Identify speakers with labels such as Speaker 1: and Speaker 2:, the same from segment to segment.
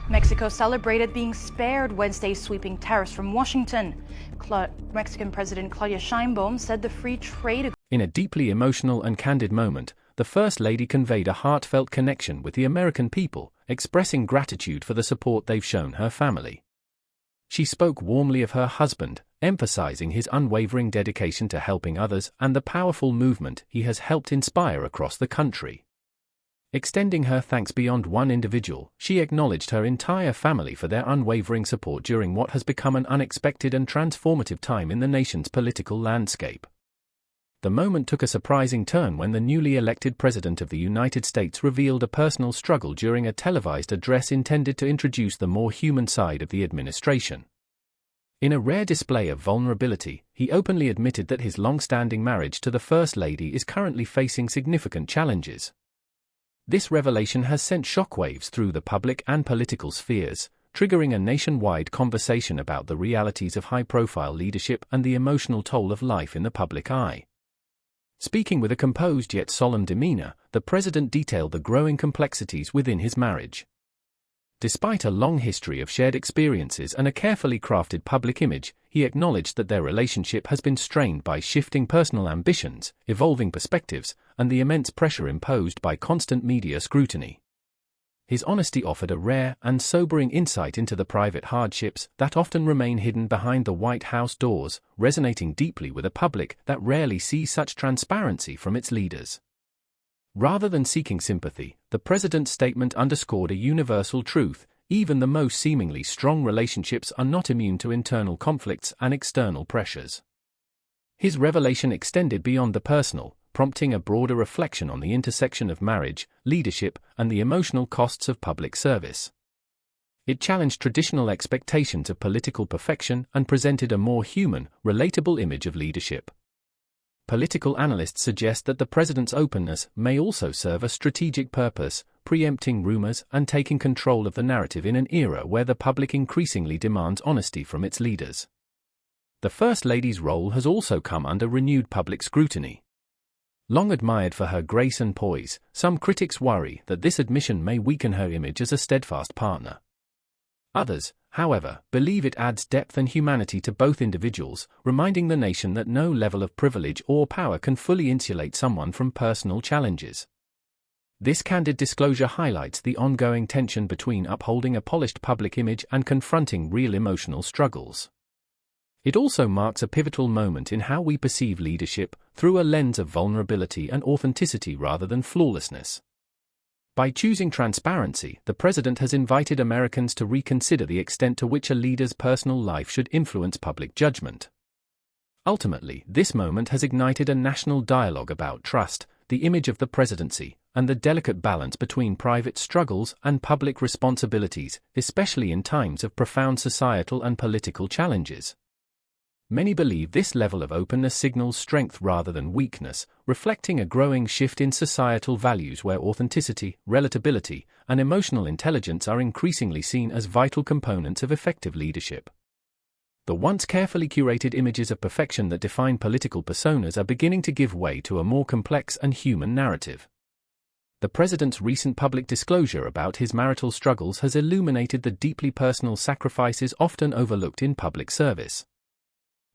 Speaker 1: Mexico celebrated being spared Wednesday's sweeping tariffs from Washington. Mexican President Claudia Sheinbaum said the free trade agreement.
Speaker 2: In a deeply emotional and candid moment, the First Lady conveyed a heartfelt connection with the American people, expressing gratitude for the support they've shown her family. She spoke warmly of her husband, emphasizing his unwavering dedication to helping others and the powerful movement he has helped inspire across the country. Extending her thanks beyond one individual, she acknowledged her entire family for their unwavering support during what has become an unexpected and transformative time in the nation's political landscape. The moment took a surprising turn when the newly elected President of the United States revealed a personal struggle during a televised address intended to introduce the more human side of the administration. In a rare display of vulnerability, he openly admitted that his long-standing marriage to the First Lady is currently facing significant challenges. This revelation has sent shockwaves through the public and political spheres, triggering a nationwide conversation about the realities of high-profile leadership and the emotional toll of life in the public eye. Speaking with a composed yet solemn demeanor, the president detailed the growing complexities within his marriage. Despite a long history of shared experiences and a carefully crafted public image, he acknowledged that their relationship has been strained by shifting personal ambitions, evolving perspectives, and the immense pressure imposed by constant media scrutiny. His honesty offered a rare and sobering insight into the private hardships that often remain hidden behind the White House doors, resonating deeply with a public that rarely sees such transparency from its leaders. Rather than seeking sympathy, the president's statement underscored a universal truth: even the most seemingly strong relationships are not immune to internal conflicts and external pressures. His revelation extended beyond the personal, prompting a broader reflection on the intersection of marriage, leadership, and the emotional costs of public service. It challenged traditional expectations of political perfection and presented a more human, relatable image of leadership. Political analysts suggest that the president's openness may also serve a strategic purpose, preempting rumors and taking control of the narrative in an era where the public increasingly demands honesty from its leaders. The First Lady's role has also come under renewed public scrutiny. Long admired for her grace and poise, some critics worry that this admission may weaken her image as a steadfast partner. Others, however, believe it adds depth and humanity to both individuals, reminding the nation that no level of privilege or power can fully insulate someone from personal challenges. This candid disclosure highlights the ongoing tension between upholding a polished public image and confronting real emotional struggles. It also marks a pivotal moment in how we perceive leadership, through a lens of vulnerability and authenticity rather than flawlessness. By choosing transparency, the president has invited Americans to reconsider the extent to which a leader's personal life should influence public judgment. Ultimately, this moment has ignited a national dialogue about trust, the image of the presidency, and the delicate balance between private struggles and public responsibilities, especially in times of profound societal and political challenges. Many believe this level of openness signals strength rather than weakness, reflecting a growing shift in societal values where authenticity, relatability, and emotional intelligence are increasingly seen as vital components of effective leadership. The once carefully curated images of perfection that define political personas are beginning to give way to a more complex and human narrative. The president's recent public disclosure about his marital struggles has illuminated the deeply personal sacrifices often overlooked in public service.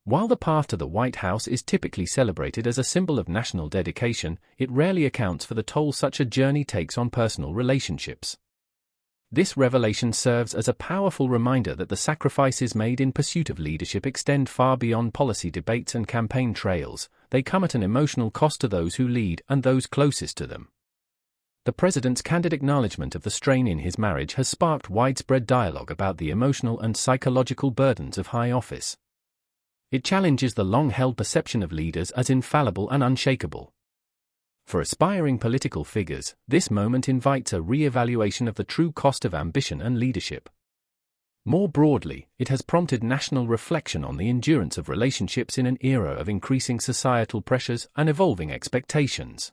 Speaker 2: While the path to the White House is typically celebrated as a symbol of national dedication, it rarely accounts for the toll such a journey takes on personal relationships. This revelation serves as a powerful reminder that the sacrifices made in pursuit of leadership extend far beyond policy debates and campaign trails. They come at an emotional cost to those who lead and those closest to them. The president's candid acknowledgement of the strain in his marriage has sparked widespread dialogue about the emotional and psychological burdens of high office. It challenges the long-held perception of leaders as infallible and unshakable. For aspiring political figures, this moment invites a re-evaluation of the true cost of ambition and leadership. More broadly, it has prompted national reflection on the endurance of relationships in an era of increasing societal pressures and evolving expectations.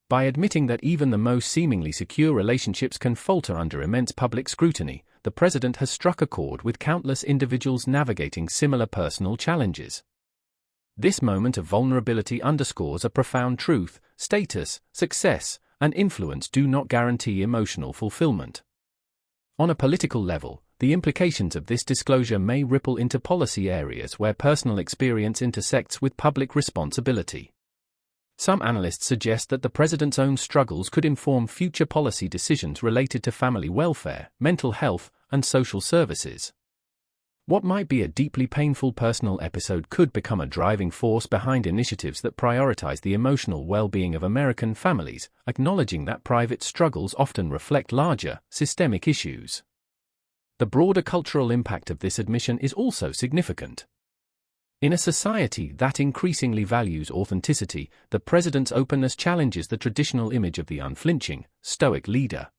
Speaker 2: By admitting that even the most seemingly secure relationships can falter under immense public scrutiny, the president has struck a chord with countless individuals navigating similar personal challenges. This moment of vulnerability underscores a profound truth: status, success, and influence do not guarantee emotional fulfillment. On a political level, the implications of this disclosure may ripple into policy areas where personal experience intersects with public responsibility. Some analysts suggest that the president's own struggles could inform future policy decisions related to family welfare, mental health, and social services. What might be a deeply painful personal episode could become a driving force behind initiatives that prioritize the emotional well-being of American families, acknowledging that private struggles often reflect larger, systemic issues. The broader cultural impact of this admission is also significant. In a society that increasingly values authenticity, the president's openness challenges the traditional image of the unflinching, stoic leader.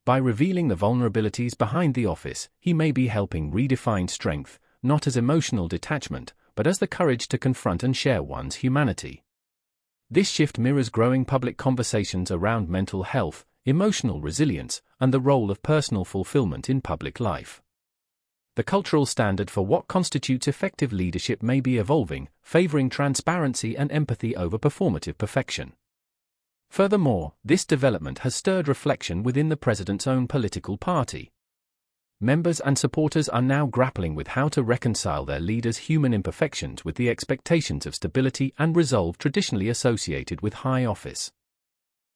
Speaker 2: By revealing the vulnerabilities behind the office, he may be helping redefine strength, not as emotional detachment, but as the courage to confront and share one's humanity. This shift mirrors growing public conversations around mental health, emotional resilience, and the role of personal fulfillment in public life. The cultural standard for what constitutes effective leadership may be evolving, favoring transparency and empathy over performative perfection. Furthermore, this development has stirred reflection within the president's own political party. Members and supporters are now grappling with how to reconcile their leader's human imperfections with the expectations of stability and resolve traditionally associated with high office.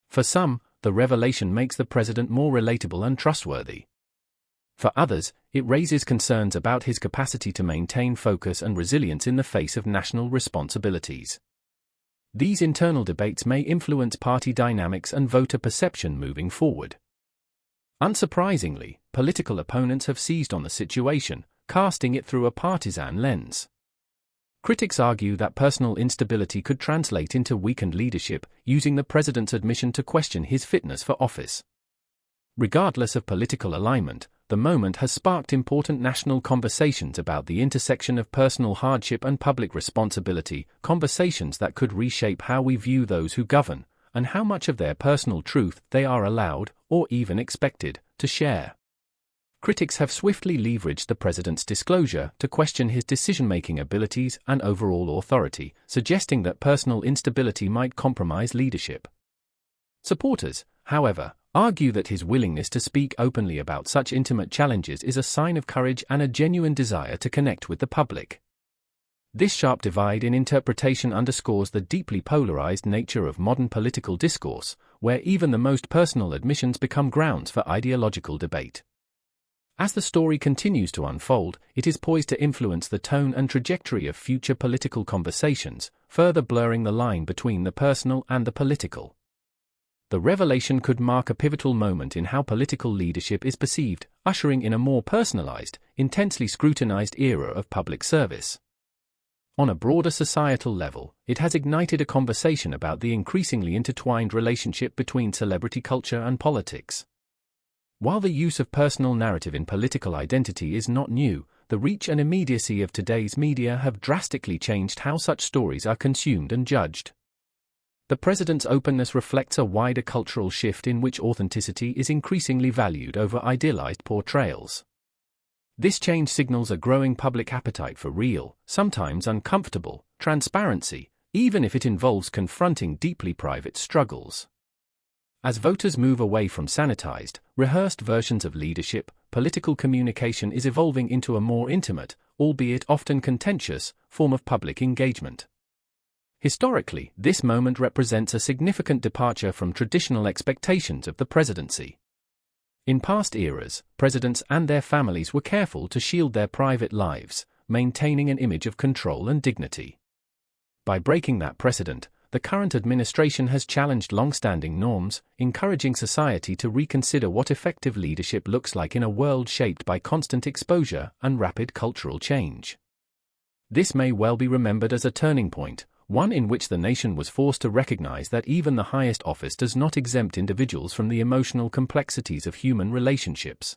Speaker 2: For some, the revelation makes the president more relatable and trustworthy. For others, it raises concerns about his capacity to maintain focus and resilience in the face of national responsibilities. These internal debates may influence party dynamics and voter perception moving forward. Unsurprisingly, political opponents have seized on the situation, casting it through a partisan lens. Critics argue that personal instability could translate into weakened leadership, using the president's admission to question his fitness for office. Regardless of political alignment, the moment has sparked important national conversations about the intersection of personal hardship and public responsibility, conversations that could reshape how we view those who govern, and how much of their personal truth they are allowed, or even expected, to share. Critics have swiftly leveraged the president's disclosure to question his decision-making abilities and overall authority, suggesting that personal instability might compromise leadership. Supporters, however, argue that his willingness to speak openly about such intimate challenges is a sign of courage and a genuine desire to connect with the public. This sharp divide in interpretation underscores the deeply polarized nature of modern political discourse, where even the most personal admissions become grounds for ideological debate. As the story continues to unfold, it is poised to influence the tone and trajectory of future political conversations, further blurring the line between the personal and the political. The revelation could mark a pivotal moment in how political leadership is perceived, ushering in a more personalized, intensely scrutinized era of public service. On a broader societal level, it has ignited a conversation about the increasingly intertwined relationship between celebrity culture and politics. While the use of personal narrative in political identity is not new, the reach and immediacy of today's media have drastically changed how such stories are consumed and judged. The president's openness reflects a wider cultural shift in which authenticity is increasingly valued over idealized portrayals. This change signals a growing public appetite for real, sometimes uncomfortable, transparency, even if it involves confronting deeply private struggles. As voters move away from sanitized, rehearsed versions of leadership, political communication is evolving into a more intimate, albeit often contentious, form of public engagement. Historically, this moment represents a significant departure from traditional expectations of the presidency. In past eras, presidents and their families were careful to shield their private lives, maintaining an image of control and dignity. By breaking that precedent, the current administration has challenged long-standing norms, encouraging society to reconsider what effective leadership looks like in a world shaped by constant exposure and rapid cultural change. This may well be remembered as a turning point, one in which the nation was forced to recognize that even the highest office does not exempt individuals from the emotional complexities of human relationships.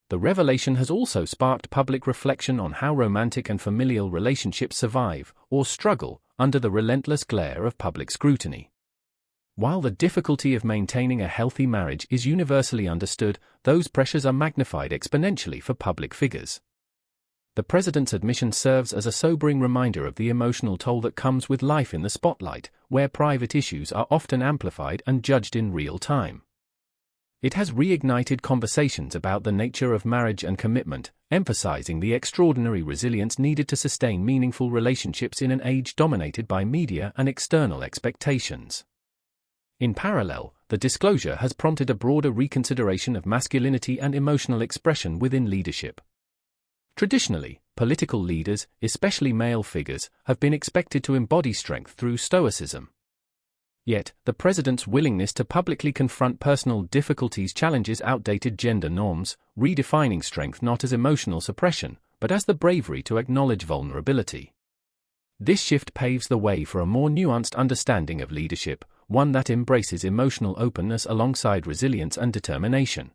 Speaker 2: The revelation has also sparked public reflection on how romantic and familial relationships survive, or struggle, under the relentless glare of public scrutiny. While the difficulty of maintaining a healthy marriage is universally understood, those pressures are magnified exponentially for public figures. The president's admission serves as a sobering reminder of the emotional toll that comes with life in the spotlight, where private issues are often amplified and judged in real time. It has reignited conversations about the nature of marriage and commitment, emphasizing the extraordinary resilience needed to sustain meaningful relationships in an age dominated by media and external expectations. In parallel, the disclosure has prompted a broader reconsideration of masculinity and emotional expression within leadership. Traditionally, political leaders, especially male figures, have been expected to embody strength through stoicism. Yet, the president's willingness to publicly confront personal difficulties challenges outdated gender norms, redefining strength not as emotional suppression, but as the bravery to acknowledge vulnerability. This shift paves the way for a more nuanced understanding of leadership, one that embraces emotional openness alongside resilience and determination.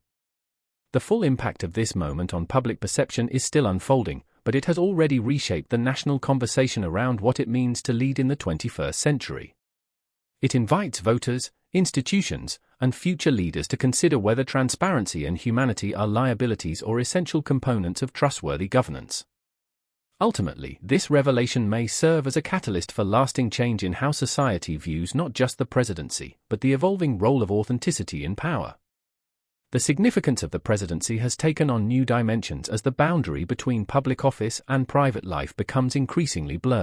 Speaker 2: The full impact of this moment on public perception is still unfolding, but it has already reshaped the national conversation around what it means to lead in the 21st century. It invites voters, institutions, and future leaders to consider whether transparency and humanity are liabilities or essential components of trustworthy governance. Ultimately, this revelation may serve as a catalyst for lasting change in how society views not just the presidency, but the evolving role of authenticity in power. The significance of the presidency has taken on new dimensions as the boundary between public office and private life becomes increasingly blurred.